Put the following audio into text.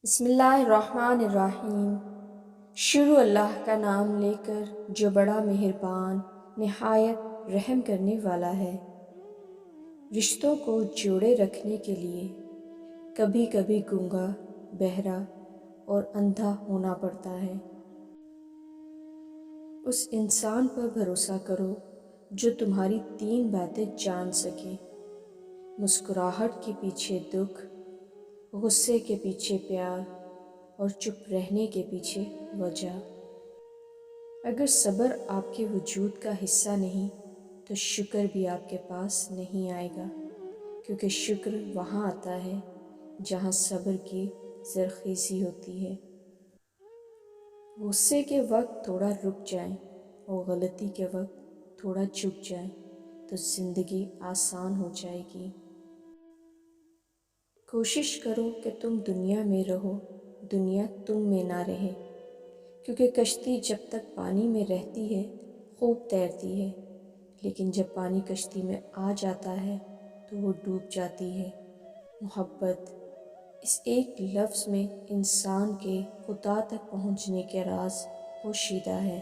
بسم اللہ الرحمن الرحیم۔ شروع اللہ کا نام لے کر جو بڑا مہربان نہایت رحم کرنے والا ہے۔ رشتوں کو جوڑے رکھنے کے لیے کبھی کبھی گونگا، بہرا اور اندھا ہونا پڑتا ہے۔ اس انسان پر بھروسہ کرو جو تمہاری 3 باتیں جان سکے: مسکراہٹ کے پیچھے دکھ، غصے کے پیچھے پیار اور چپ رہنے کے پیچھے وجہ۔ اگر صبر آپ کے وجود کا حصہ نہیں تو شکر بھی آپ کے پاس نہیں آئے گا، کیونکہ شکر وہاں آتا ہے جہاں صبر کی زرخیزی ہوتی ہے۔ غصے کے وقت تھوڑا رک جائیں اور غلطی کے وقت تھوڑا جھک جائیں تو زندگی آسان ہو جائے گی۔ کوشش کرو کہ تم دنیا میں رہو، دنیا تم میں نہ رہے، کیونکہ کشتی جب تک پانی میں رہتی ہے خوب تیرتی ہے، لیکن جب پانی کشتی میں آ جاتا ہے تو وہ ڈوب جاتی ہے۔ محبت، اس ایک لفظ میں انسان کے خدا تک پہنچنے کے راز پوشیدہ ہے۔